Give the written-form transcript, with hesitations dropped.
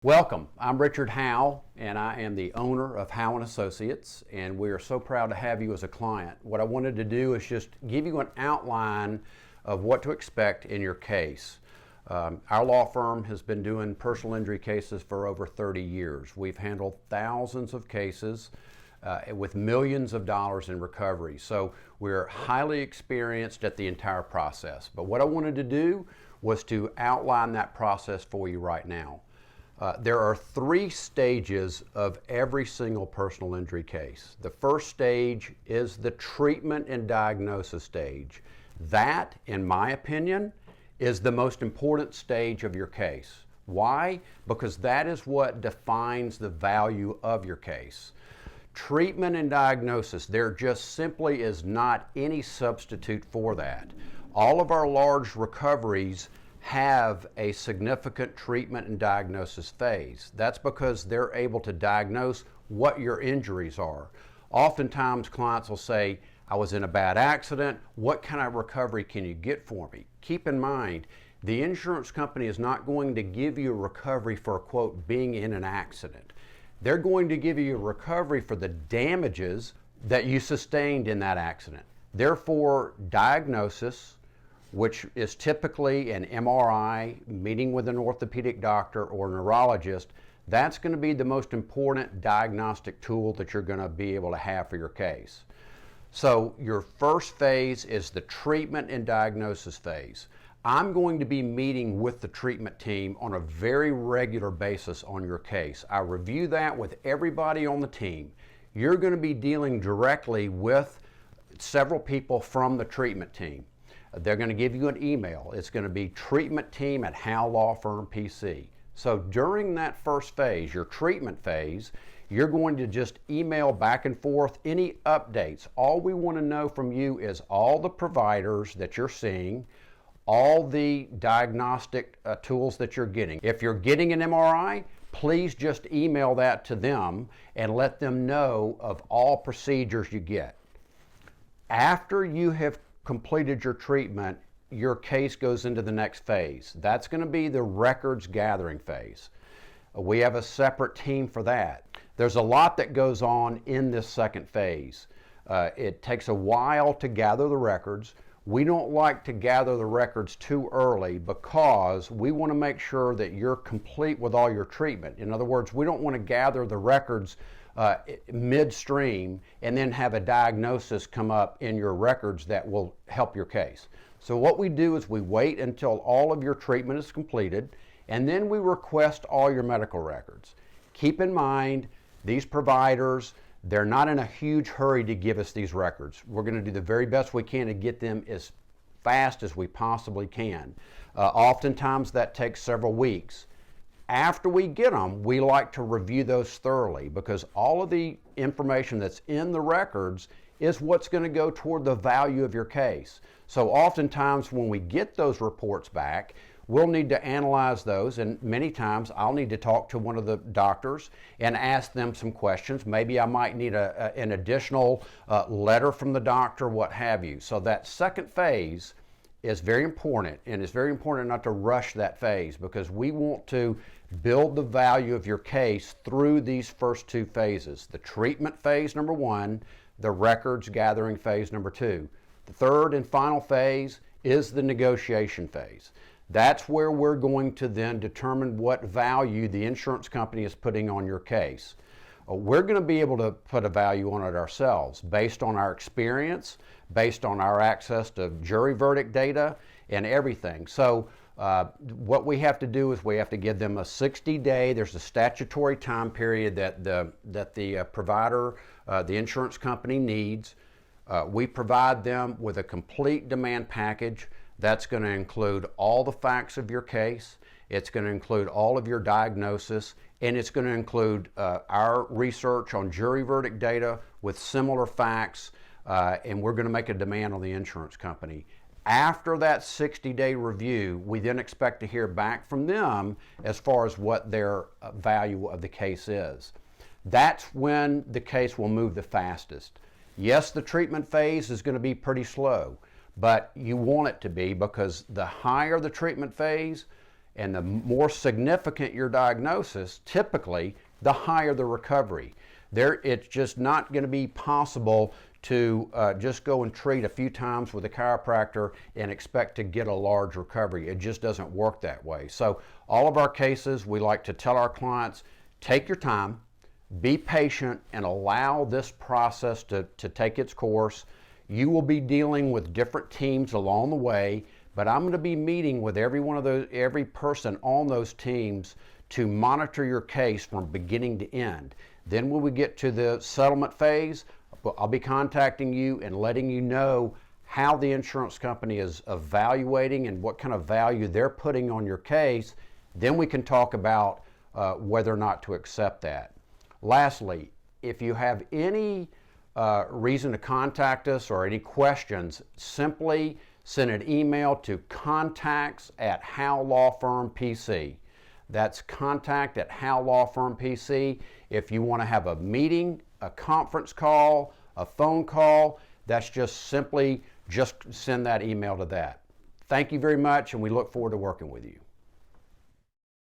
Welcome. I'm Richard Howe, and I am the owner of Howe and Associates, and we are so proud to have you as a client. What I wanted to do is just give you an outline of what to expect in your case. Our law firm has been doing personal injury cases for over 30 years. We've handled thousands of cases with millions of dollars in recovery. So we're highly experienced at the entire process. But what I wanted to do was to outline that process for you right now. There are three stages of every single personal injury case. The first stage is the treatment and diagnosis stage. That, in my opinion, is the most important stage of your case. Why? Because that is what defines the value of your case. Treatment and diagnosis, there just simply is not any substitute for that. All of our large recoveries have a significant treatment and diagnosis phase. That's because they're able to diagnose what your injuries are. Oftentimes clients will say, I was in a bad accident, what kind of recovery can you get for me? Keep in mind, the insurance company is not going to give you a recovery for, quote, being in an accident. They're going to give you a recovery for the damages that you sustained in that accident. Therefore, diagnosis, which is typically an MRI, meeting with an orthopedic doctor or neurologist, that's going to be the most important diagnostic tool that you're going to be able to have for your case. So your first phase is the treatment and diagnosis phase. I'm going to be meeting with the treatment team on a very regular basis on your case. I review that with everybody on the team. You're going to be dealing directly with several people from the treatment team. They're going to give you an email. It's going to be treatmentteam@HoweLawFirmPC. So during that first phase, your treatment phase, you're going to just email back and forth any updates. All we want to know from you is all the providers that you're seeing, all the diagnostic tools that you're getting. If you're getting an MRI, please just email that to them and let them know of all procedures you get. After you have completed your treatment, your case goes into the next phase. That's going to be the records gathering phase. We have a separate team for that. There's a lot that goes on in this second phase. It takes a while to gather the records. We don't like to gather the records too early because we want to make sure that you're complete with all your treatment. In other words, we don't want to gather the records midstream and then have a diagnosis come up in your records that will help your case. So what we do is we wait until all of your treatment is completed, and then we request all your medical records. Keep in mind, these providers, they're not in a huge hurry to give us these records. We're going to do the very best we can to get them as fast as we possibly can. Oftentimes that takes several weeks. After we get them, we like to review those thoroughly because all of the information that's in the records is what's going to go toward the value of your case. So oftentimes when we get those reports back, we'll need to analyze those, and many times I'll need to talk to one of the doctors and ask them some questions. Maybe I might need an additional letter from the doctor, what have you. So that second phase is very important, and it's very important not to rush that phase because we want to build the value of your case through these first two phases. The treatment phase, number one, the records gathering phase, number two. The third and final phase is the negotiation phase. That's where we're going to then determine what value the insurance company is putting on your case. We're going to be able to put a value on it ourselves based on our experience, based on our access to jury verdict data and everything. So what we have to do is we have to give them a 60-day, there's a statutory time period that the provider, the insurance company needs. We provide them with a complete demand package. That's going to include all the facts of your case. It's going to include all of your diagnosis, and it's going to include our research on jury verdict data with similar facts, and we're going to make a demand on the insurance company. After that 60-day review, we then expect to hear back from them as far as what their value of the case is. That's when the case will move the fastest. Yes, the treatment phase is going to be pretty slow, but you want it to be because the higher the treatment phase, And the more significant your diagnosis, typically, the higher the recovery. It's just not going to be possible to just go and treat a few times with a chiropractor and expect to get a large recovery. It just doesn't work that way. So all of our cases, we like to tell our clients, take your time, be patient, and allow this process to take its course. You will be dealing with different teams along the way, but I'm going to be meeting with every person on those teams to monitor your case from beginning to end. Then when we get to the settlement phase, I'll be contacting you and letting you know how the insurance company is evaluating and what kind of value they're putting on your case. Then we can talk about whether or not to accept that. Lastly, if you have any reason to contact us or any questions, simply send an email to contacts@HoweLawFirmPC. That's contact@HoweLawFirmPC. If you want to have a meeting, a conference call, a phone call, that's just simply send that email to that. Thank you very much, and we look forward to working with you.